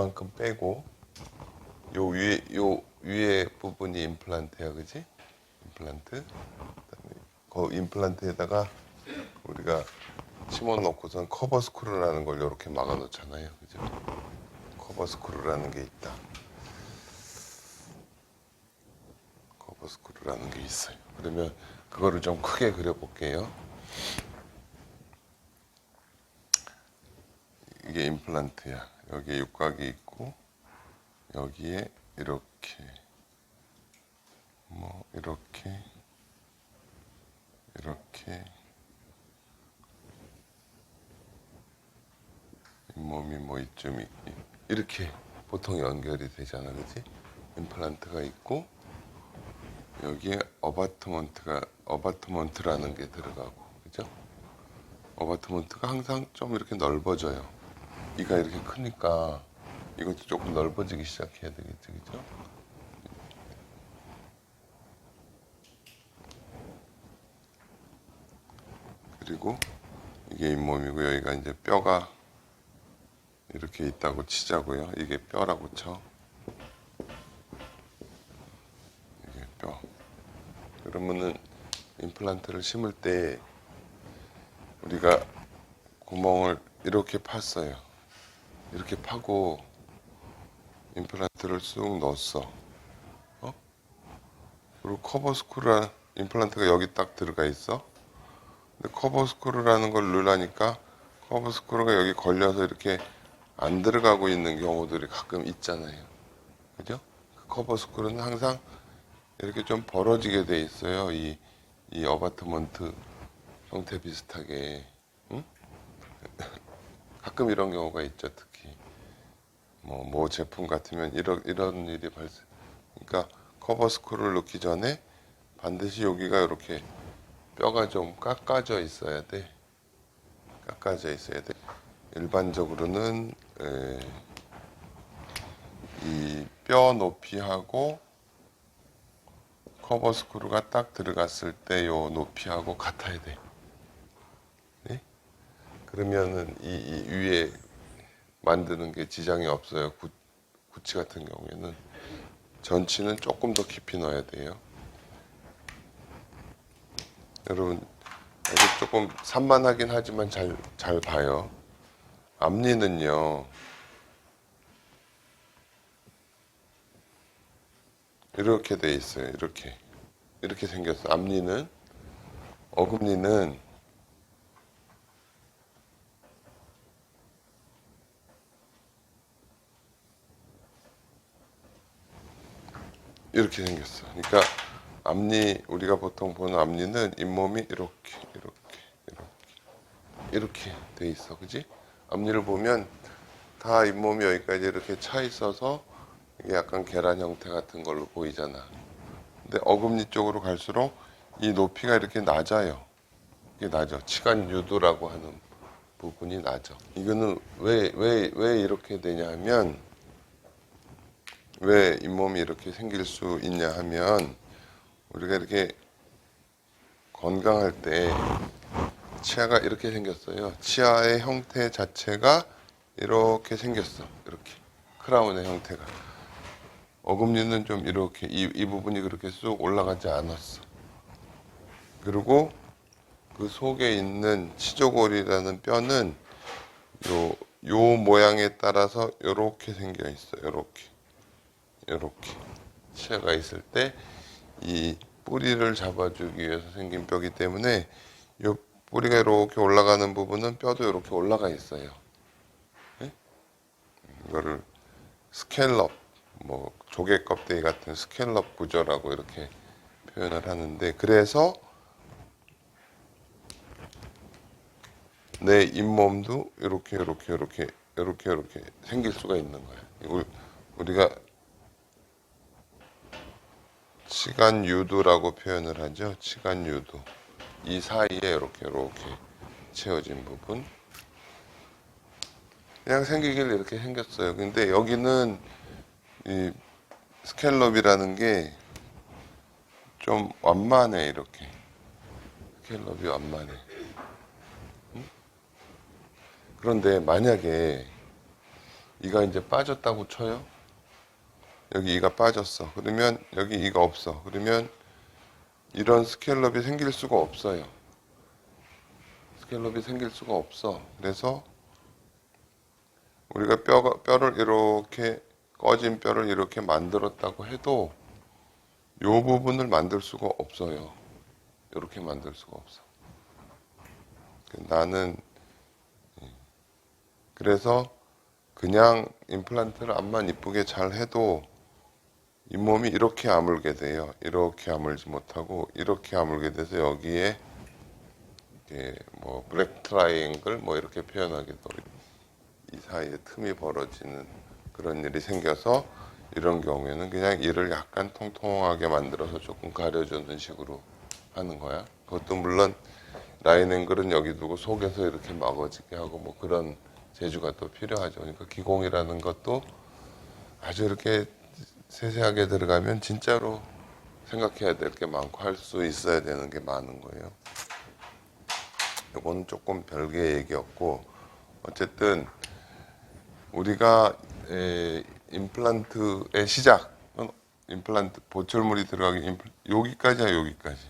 요만큼 빼고 요 위에 부분이 임플란트야, 그지? 임플란트. 그다음에 그 임플란트에다가 우리가 심어 놓고선 커버 스크루라는 걸 이렇게 막아 놓잖아요, 그죠? 커버 스크루라는 게 있다. 커버 스크루라는 게 있어요. 그러면 그거를 좀 크게 그려볼게요. 이게 임플란트야. 여기에 육각이 있고 여기에 이렇게 이렇게 잇몸이 이쯤 이렇게 보통 연결이 되잖아, 그지? 임플란트가 있고 여기에 어바트먼트라는 게 들어가고, 그죠? 어바트먼트가 항상 좀 이렇게 넓어져요. 이가 이렇게 크니까 이것도 조금 넓어지기 시작해야 되겠지, 그죠? 그리고 이게 잇몸이고 여기가 이제 뼈가 이렇게 있다고 치자고요. 이게 뼈라고 쳐. 이게 뼈. 그러면은 임플란트를 심을 때 우리가 구멍을 이렇게 팠어요. 이렇게 파고 임플란트를 쑥 넣었어. 그리고 커버 스크루라 임플란트가 여기 딱 들어가 있어. 근데 커버 스크루라는 걸 넣으려니까 커버 스크루가 여기 걸려서 이렇게 안 들어가고 있는 경우들이 가끔 있잖아요. 그죠? 그 커버 스크루는 항상 이렇게 좀 벌어지게 돼 있어요. 이 어바트먼트 형태 비슷하게. 응? 가끔 이런 경우가 있죠. 특히 뭐 제품 같으면 이런 일이 발생. 그러니까 커버 스크루를 넣기 전에 반드시 여기가 이렇게 뼈가 좀 깎아져 있어야 돼. 깎아져 있어야 돼. 일반적으로는 이 뼈 높이하고 커버 스크루가 딱 들어갔을 때 요 높이하고 같아야 돼. 네? 그러면은 이 위에 만드는 게 지장이 없어요. 구치 같은 경우에는 전치는 조금 더 깊이 넣어야 돼요. 여러분 이게 조금 산만하긴 하지만 잘 봐요. 앞니는요 이렇게 돼 있어요. 이렇게 생겼어. 앞니는 어금니는 이렇게 생겼어. 그러니까 앞니 우리가 보통 보는 앞니는 잇몸이 이렇게 돼 있어, 그지? 앞니를 보면 다 잇몸이 여기까지 이렇게 차 있어서 이게 약간 계란 형태 같은 걸로 보이잖아. 근데 어금니 쪽으로 갈수록 이 높이가 이렇게 낮아요. 이게 낮아. 치간 유두라고 하는 부분이 낮아. 이거는 왜 이렇게 되냐 하면 왜 잇몸이 이렇게 생길 수 있냐 하면 우리가 이렇게 건강할 때 치아가 이렇게 생겼어요. 치아의 형태 자체가 이렇게 생겼어. 이렇게 크라운의 형태가. 어금니는 좀 이렇게 이 부분이 그렇게 쑥 올라가지 않았어. 그리고 그 속에 있는 치조골이라는 뼈는 요 모양에 따라서 이렇게 생겨 있어. 이렇게 치아가 있을 때 이 뿌리를 잡아주기 위해서 생긴 뼈기 때문에 이 뿌리가 이렇게 올라가는 부분은 뼈도 이렇게 올라가 있어요. 네? 이거를 스캘럽, 조개 껍데기 같은 스캘럽 구조라고 이렇게 표현을 하는데, 그래서 내 잇몸도 이렇게 생길 수가 있는 거야. 우리가 치간유두라고 표현을 하죠. 치간유두. 이 사이에 이렇게 채워진 부분. 그냥 생기길 이렇게 생겼어요. 근데 여기는 이 스캘럽이라는 게 좀 완만해, 이렇게. 스캘럽이 완만해. 응? 그런데 만약에 이가 이제 빠졌다고 쳐요. 여기 이가 빠졌어. 그러면 여기 이가 없어. 그러면 이런 스케일럽이 생길 수가 없어요. 스케일럽이 생길 수가 없어. 그래서 우리가 뼈를 이렇게 꺼진 뼈를 이렇게 만들었다고 해도 이 부분을 만들 수가 없어요. 이렇게 만들 수가 없어. 나는 그래서 그냥 임플란트를 앞만 이쁘게 잘 해도 잇몸이 이렇게 아물게 돼요. 이렇게 아물지 못하고 이렇게 아물게 돼서 여기에 뭐 블랙 트라이앵글 뭐 이렇게 표현하기도 이 사이에 틈이 벌어지는 그런 일이 생겨서 이런 경우에는 그냥 이를 약간 통통하게 만들어서 조금 가려주는 식으로 하는 거야. 그것도 물론 라인 앵글은 여기 두고 속에서 이렇게 막아지게 하고 뭐 그런 재주가 또 필요하죠. 그러니까 기공이라는 것도 아주 이렇게 세세하게 들어가면 진짜로 생각해야 될 게 많고 할 수 있어야 되는 게 많은 거예요. 이거는 조금 별개의 얘기였고 어쨌든 우리가 임플란트의 시작, 임플란트 보철물이 들어가기 여기까지야 여기까지.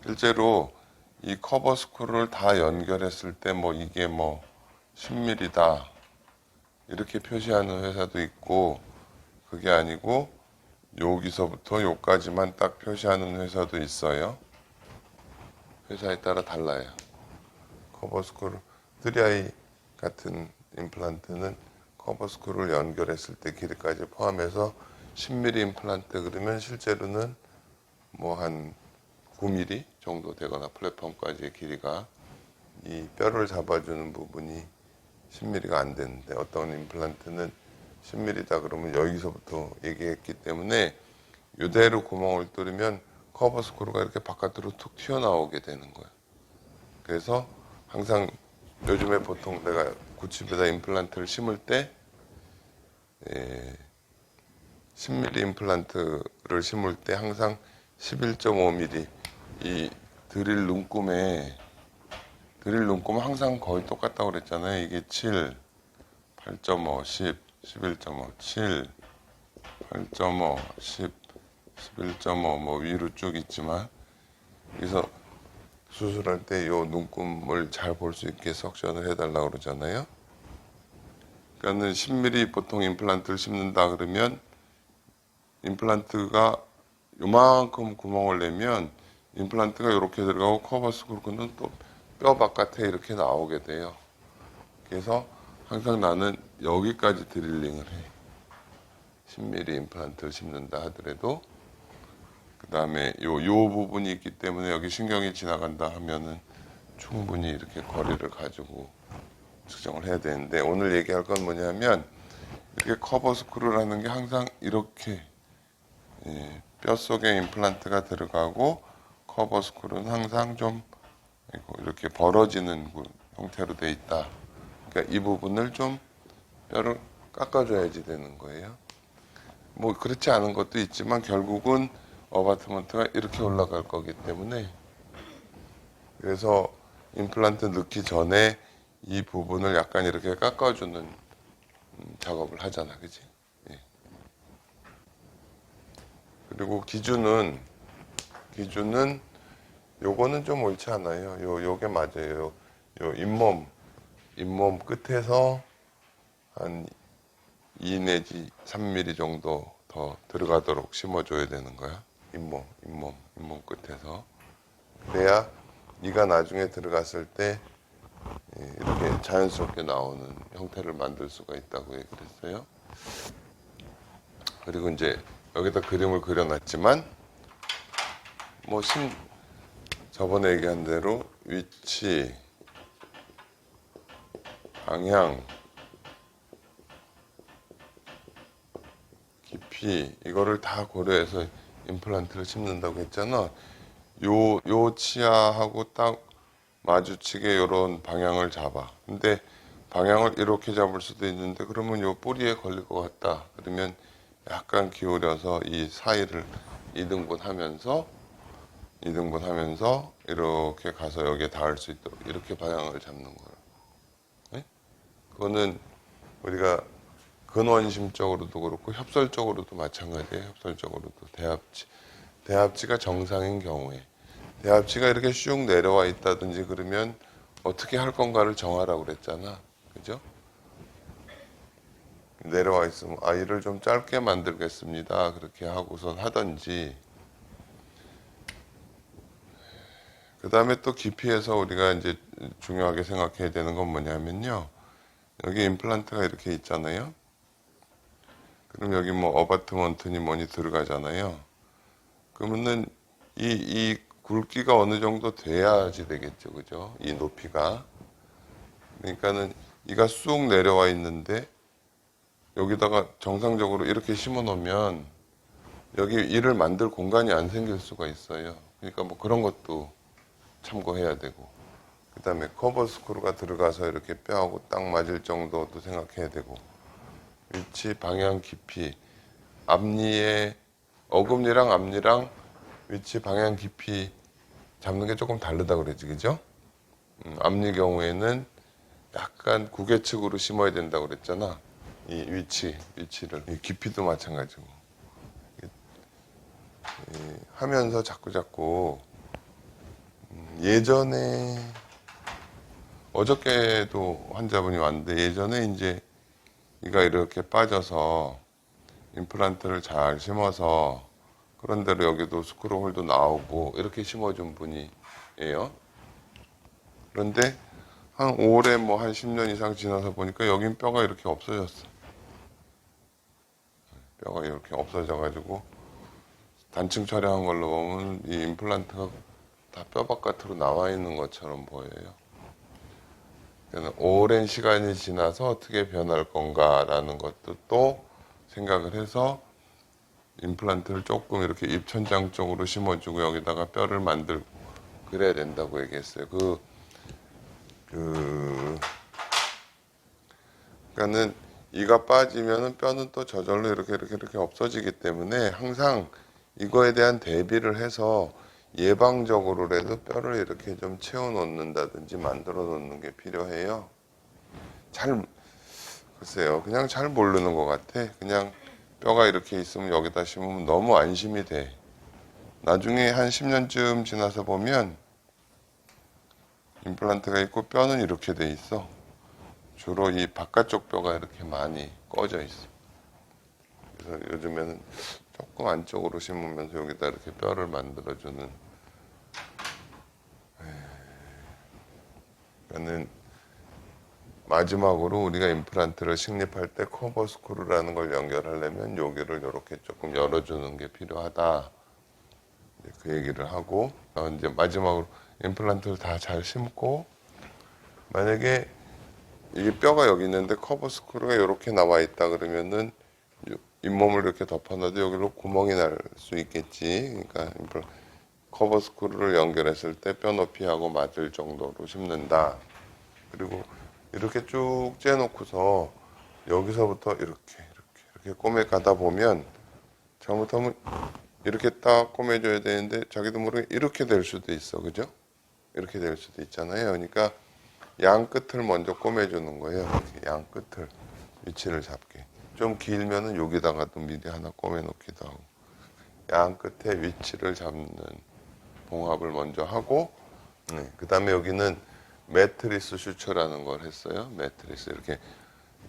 실제로 이 커버 스크루를 다 연결했을 때 뭐 이게 뭐 10mm다 이렇게 표시하는 회사도 있고 그게 아니고 여기서부터 여기까지만 딱 표시하는 회사도 있어요. 회사에 따라 달라요. 커버 스크루 3i 같은 임플란트는 커버 스크루를 연결했을 때 길이까지 포함해서 10mm 임플란트 그러면 실제로는 뭐 한 9mm 정도 되거나 플랫폼까지의 길이가 이 뼈를 잡아주는 부분이 10mm가 안 되는데 어떤 임플란트는 10mm다 그러면 여기서부터 얘기했기 때문에 이대로 구멍을 뚫으면 커버 스크루가 이렇게 바깥으로 툭 튀어나오게 되는 거예요. 그래서 항상 요즘에 보통 내가 구칩에다 임플란트를 심을 때 10mm 임플란트를 심을 때 항상 11.5mm 이 드릴 눈금은 항상 거의 똑같다고 그랬잖아요. 이게 7, 8.5, 10, 11.5, 7, 8.5, 10, 11.5 뭐 위로 쭉 있지만 그래서 수술할 때 이 눈금을 잘 볼 수 있게 석션을 해달라고 그러잖아요. 그러니까는 10mm 보통 임플란트를 심는다 그러면 임플란트가 요만큼 구멍을 내면 임플란트가 이렇게 들어가고 커버 스크루는 또 뼈 바깥에 이렇게 나오게 돼요. 그래서 항상 나는 여기까지 드릴링을 해. 10mm 임플란트를 심는다 하더라도 그 다음에 요 부분이 있기 때문에 여기 신경이 지나간다 하면은 충분히 이렇게 거리를 가지고 측정을 해야 되는데 오늘 얘기할 건 뭐냐면 이렇게 커버 스크루라는 게 항상 이렇게 뼈 속에 임플란트가 들어가고 커버 스크루는 항상 좀 이렇게 벌어지는 형태로 돼 있다. 그러니까 이 부분을 좀 뼈를 깎아줘야지 되는 거예요. 뭐 그렇지 않은 것도 있지만 결국은 어바트먼트가 이렇게 올라갈 거기 때문에 그래서 임플란트 넣기 전에 이 부분을 약간 이렇게 깎아주는 작업을 하잖아, 그지? 예. 그리고 기준은 요거는 좀 옳지 않아요. 요게 맞아요. 요 잇몸 끝에서 한 2 내지 3mm 정도 더 들어가도록 심어줘야 되는 거야. 잇몸 끝에서. 그래야 이가 나중에 들어갔을 때 이렇게 자연스럽게 나오는 형태를 만들 수가 있다고 얘기를 했어요. 그리고 이제 여기다 그림을 그려놨지만 뭐 저번에 얘기한 대로 위치, 방향, 깊이 이거를 다 고려해서 임플란트를 심는다고 했잖아. 요 치아하고 딱 마주치게 이런 방향을 잡아. 근데 방향을 이렇게 잡을 수도 있는데 그러면 요 뿌리에 걸릴 것 같다. 그러면 약간 기울여서 이 사이를 2등분하면서 이렇게 가서 여기에 닿을 수 있도록 이렇게 방향을 잡는 거예요. 네? 그거는 우리가 근원심적으로도 그렇고 협설적으로도 마찬가지예요. 협설적으로도 대합치가 정상인 경우에 대합치가 이렇게 쭉 내려와 있다든지 그러면 어떻게 할 건가를 정하라고 그랬잖아. 그죠? 내려와 있으면 이를 좀 짧게 만들겠습니다. 그렇게 하고선 하든지 그 다음에 또 깊이에서 우리가 이제 중요하게 생각해야 되는 건 뭐냐면요. 여기 임플란트가 이렇게 있잖아요. 그럼 여기 뭐 어바트먼트니 뭐니 들어가잖아요. 그러면은 이 굵기가 어느 정도 돼야지 되겠죠. 그죠? 이 높이가. 그러니까는 이가 쑥 내려와 있는데 여기다가 정상적으로 이렇게 심어 놓으면 여기 이를 만들 공간이 안 생길 수가 있어요. 그러니까 뭐 그런 것도 참고해야 되고. 그 다음에 커버 스크루가 들어가서 이렇게 뼈하고 딱 맞을 정도도 생각해야 되고. 위치, 방향, 깊이. 앞니의 어금니랑 앞니랑 위치, 방향, 깊이 잡는 게 조금 다르다 그러지, 그죠? 앞니 경우에는 약간 구개측으로 심어야 된다고 그랬잖아. 이 위치를. 이 깊이도 마찬가지고. 하면서 자꾸 예전에 어저께도 환자분이 왔는데 예전에 이제 이가 이렇게 빠져서 임플란트를 잘 심어서 그런 대로 여기도 스크루홀도 나오고 이렇게 심어준 분이에요. 그런데 한 올해 뭐 한 10년 이상 지나서 보니까 여긴 뼈가 이렇게 없어졌어. 뼈가 이렇게 없어져가지고 단층 촬영한 걸로 보면 이 임플란트가 다 뼈 바깥으로 나와 있는 것처럼 보여요. 오랜 시간이 지나서 어떻게 변할 건가라는 것도 또 생각을 해서 임플란트를 조금 이렇게 입천장 쪽으로 심어주고 여기다가 뼈를 만들고 그래야 된다고 얘기했어요. 그러니까는 이가 빠지면은 뼈는 또 저절로 이렇게 없어지기 때문에 항상 이거에 대한 대비를 해서 예방적으로라도 뼈를 이렇게 좀 채워 놓는다든지 만들어 놓는 게 필요해요. 글쎄요. 그냥 잘 모르는 것 같아. 그냥 뼈가 이렇게 있으면 여기다 심으면 너무 안심이 돼. 나중에 한 10년쯤 지나서 보면 임플란트가 있고 뼈는 이렇게 돼 있어. 주로 이 바깥쪽 뼈가 이렇게 많이 꺼져 있어. 그래서 요즘에는 조금 안쪽으로 심으면서 여기다 이렇게 뼈를 만들어주는. 그러니까는 마지막으로 우리가 임플란트를 식립할 때 커버 스크루라는 걸 연결하려면 여기를 이렇게 조금 열어주는 게 필요하다. 그 얘기를 하고 이제 마지막으로 임플란트를 다 잘 심고 만약에 이게 뼈가 여기 있는데 커버 스크루가 이렇게 나와 있다 그러면은 잇몸을 이렇게 덮어놔도 여기로 구멍이 날 수 있겠지. 그러니까 커버 스크루를 연결했을 때 뼈 높이하고 맞을 정도로 심는다. 그리고 이렇게 쭉 째놓고서 여기서부터 이렇게 꼬매 가다 보면 잘못하면 이렇게 딱 꼬매줘야 되는데 자기도 모르게 이렇게 될 수도 있어. 그죠? 이렇게 될 수도 있잖아요. 그러니까 양 끝을 먼저 꼬매주는 거예요. 이렇게 양 끝을 위치를 잡게. 좀 길면은 여기다가도 미리 하나 꼬매놓기도 하고. 양 끝에 위치를 잡는 봉합을 먼저 하고, 그 다음에 여기는 매트리스 슈처라는 걸 했어요. 매트리스 이렇게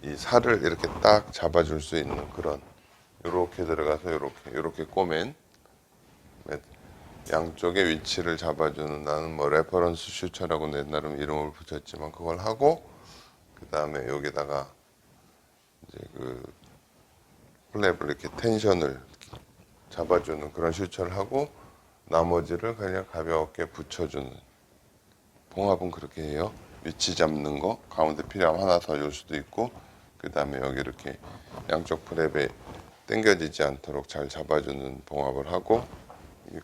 이 살을 이렇게 딱 잡아줄 수 있는 그런 이렇게 들어가서 이렇게 꼬맨 양쪽의 위치를 잡아주는 나는 뭐 레퍼런스 슈처라고 내 나름 이름을 붙였지만 그걸 하고 그 다음에 여기다가 이제 그 플랩을 이렇게 텐션을 잡아주는 그런 슈처를 하고 나머지를 그냥 가볍게 붙여주는 봉합은 그렇게 해요. 위치 잡는 거 가운데 필요하면 하나 더 줄 수도 있고 그 다음에 여기 이렇게 양쪽 플랩에 당겨지지 않도록 잘 잡아주는 봉합을 하고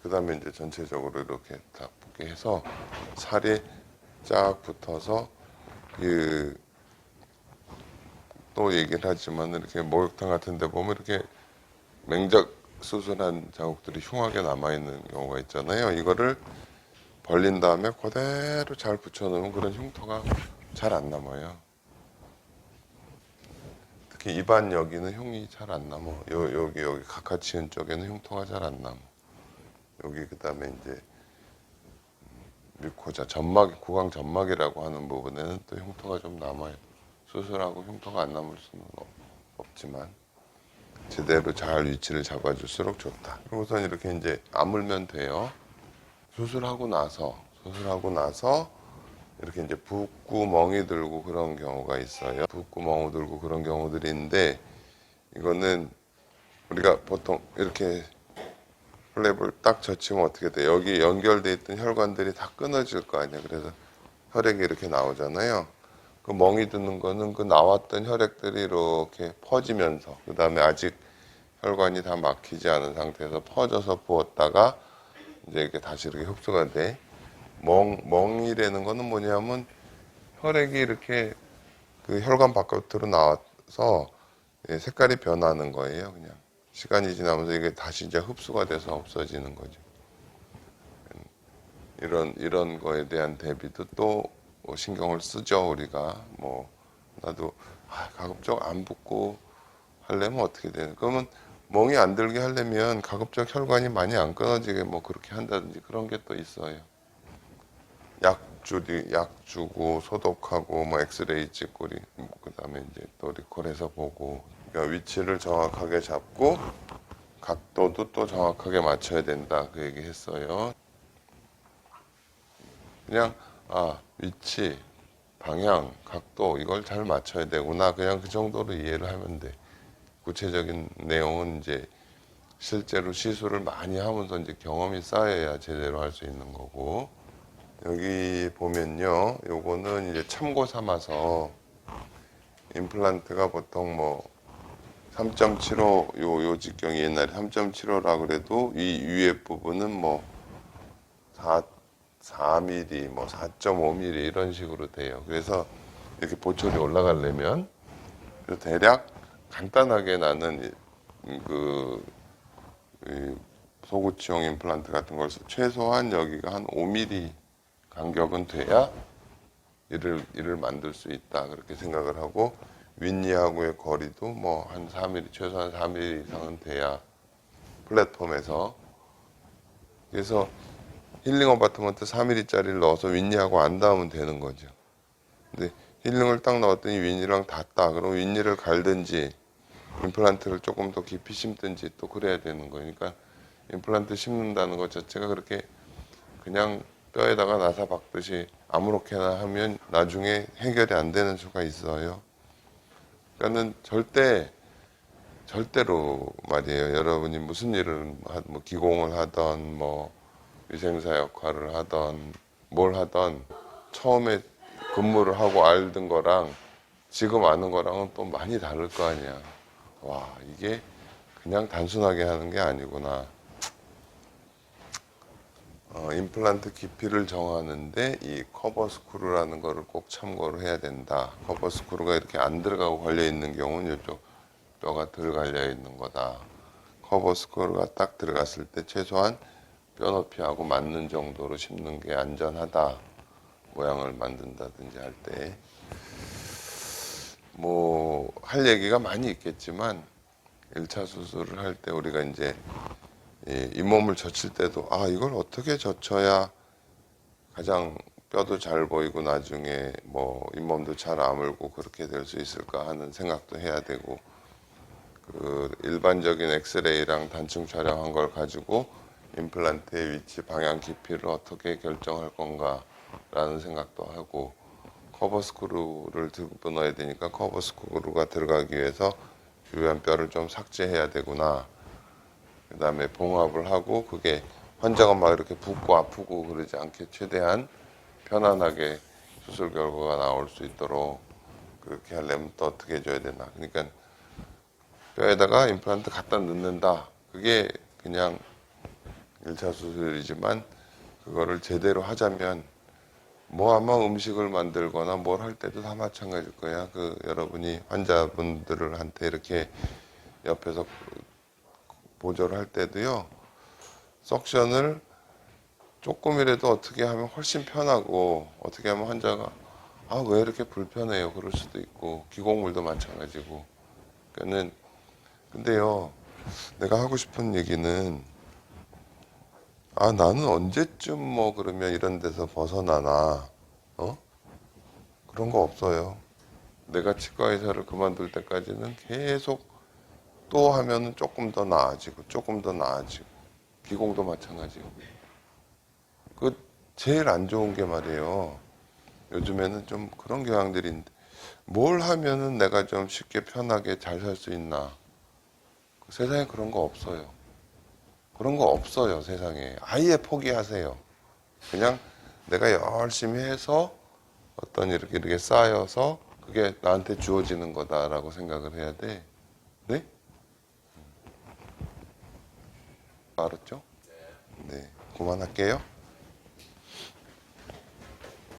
그 다음에 이제 전체적으로 이렇게 다 붙게 해서 살이 쫙 붙어서 또 얘기를 하지만 이렇게 목욕탕 같은 데 보면 이렇게 맹작 수술한 자국들이 흉하게 남아있는 경우가 있잖아요. 이거를 벌린 다음에 그대로 잘 붙여놓으면 그런 흉터가 잘 안 남아요. 특히 입안 여기는 흉이 잘 안 남어. 여기 각하치은 쪽에는 흉터가 잘 안 남어. 여기 그다음에 이제 뮤코자 점막, 구강 점막이라고 하는 부분에는 또 흉터가 좀 남아요. 수술하고 흉터가 안 남을 수는 없지만 제대로 잘 위치를 잡아줄수록 좋다. 그리고선 이렇게 이제 아물면 돼요. 수술하고 나서 이렇게 이제 붓고 멍이 들고 그런 경우가 있어요. 붓고 멍이 들고 그런 경우들이 있는데, 이거는 우리가 보통 이렇게 플랩을 딱 젖히면 어떻게 돼? 여기 연결돼 있던 혈관들이 다 끊어질 거 아니야. 그래서 혈액이 이렇게 나오잖아요. 그 멍이 드는 거는 그 나왔던 혈액들이 이렇게 퍼지면서, 그 다음에 아직 혈관이 다 막히지 않은 상태에서 퍼져서 부었다가 이제 이렇게 다시 이렇게 흡수가 돼. 멍이라는 거는 뭐냐면 혈액이 이렇게 그 혈관 바깥으로 나와서 색깔이 변하는 거예요. 그냥 시간이 지나면서 이게 다시 이제 흡수가 돼서 없어지는 거죠. 이런 거에 대한 대비도 또 신경을 쓰죠. 우리가 뭐 나도 가급적 안 붓고 하려면 어떻게 되는? 그러면 멍이 안 들게 하려면 가급적 혈관이 많이 안 끊어지게 뭐 그렇게 한다든지 그런 게 또 있어요. 약 주고 소독하고 뭐 엑스레이 찍고 그다음에 이제 또 리콜해서 보고, 그러니까 위치를 정확하게 잡고 각도도 또 정확하게 맞춰야 된다, 그 얘기 했어요. 그냥 위치, 방향, 각도 이걸 잘 맞춰야 되구나, 그냥 그 정도로 이해를 하면 돼. 구체적인 내용은 이제 실제로 시술을 많이 하면서 이제 경험이 쌓여야 제대로 할 수 있는 거고. 여기 보면요, 요거는 이제 참고 삼아서 임플란트가 보통 뭐 3.75, 요 직경이 옛날에 3.75라 그래도 이 위에 부분은 뭐 4mm, 뭐 4.5mm 이런 식으로 돼요. 그래서 이렇게 보철이 올라가려면 대략 간단하게 나는 소구치용 임플란트 같은 걸 최소한 여기가 한 5mm 간격은 돼야 이를 만들 수 있다, 그렇게 생각을 하고, 윗니하고의 거리도 뭐 한 4mm, 최소한 4mm 이상은 돼야 플랫폼에서. 그래서 힐링 어바트먼트 4mm짜리를 넣어서 윗니하고 안 닿으면 되는 거죠. 근데 힐링을 딱 넣었더니 윗니랑 닿다. 그럼 윗니를 갈든지 임플란트를 조금 더 깊이 심든지 또 그래야 되는 거예요. 그러니까 임플란트 심는다는 것 자체가 그렇게 그냥 뼈에다가 나사 박듯이 아무렇게나 하면 나중에 해결이 안 되는 수가 있어요. 그러니까는 절대로 말이에요. 여러분이 무슨 일을 뭐 기공을 하던 뭐 위생사 역할을 하던 뭘 하던 처음에 근무를 하고 알던 거랑 지금 아는 거랑은 또 많이 다를 거 아니야. 와, 이게 그냥 단순하게 하는 게 아니구나. 임플란트 깊이를 정하는데 이 커버 스크루라는 거를 꼭 참고를 해야 된다. 커버 스크루가 이렇게 안 들어가고 걸려 있는 경우는 이쪽 뼈가 덜 갈려 있는 거다. 커버 스크루가 딱 들어갔을 때 최소한 뼈 높이하고 맞는 정도로 심는 게 안전하다. 모양을 만든다든지 할 때. 뭐 할 얘기가 많이 있겠지만 1차 수술을 할 때 우리가 이제 잇몸을 젖힐 때도 이걸 어떻게 젖혀야 가장 뼈도 잘 보이고 나중에 뭐 잇몸도 잘 아물고 그렇게 될 수 있을까 하는 생각도 해야 되고, 그 일반적인 엑스레이랑 단층 촬영한 걸 가지고 임플란트의 위치, 방향, 깊이를 어떻게 결정할 건가라는 생각도 하고, 커버 스크루를 들고 넣어야 되니까 커버 스크루가 들어가기 위해서 주변 뼈를 좀 삭제해야 되구나. 그 다음에 봉합을 하고 그게 환자가 막 이렇게 붓고 아프고 그러지 않게 최대한 편안하게 수술 결과가 나올 수 있도록 그렇게 하려면 또 어떻게 해줘야 되나. 그러니까 뼈에다가 임플란트 갖다 넣는다. 그게 그냥 1차 수술이지만 그거를 제대로 하자면 뭐 아마 음식을 만들거나 뭘 할 때도 다 마찬가지일 거야. 그 여러분이 환자분들한테 이렇게 옆에서 보조를 할 때도요, 석션을 조금이라도 어떻게 하면 훨씬 편하고, 어떻게 하면 환자가 왜 이렇게 불편해요 그럴 수도 있고, 기공물도 마찬가지고, 그러니까는 근데요, 내가 하고 싶은 얘기는 나는 언제쯤 뭐 그러면 이런 데서 벗어나나, 그런 거 없어요. 내가 치과 의사를 그만둘 때까지는 계속 또 하면은 조금 더 나아지고 조금 더 나아지고 비공도 마찬가지고. 그 제일 안 좋은 게 말이에요. 요즘에는 좀 그런 경향들이 있는데 뭘 하면은 내가 좀 쉽게 편하게 잘 살 수 있나? 세상에 그런 거 없어요. 그런 거 없어요, 세상에. 아예 포기하세요. 그냥 내가 열심히 해서 어떤 이렇게 쌓여서 그게 나한테 주어지는 거다라고 생각을 해야 돼. 네? 알았죠? 네. 그만할게요.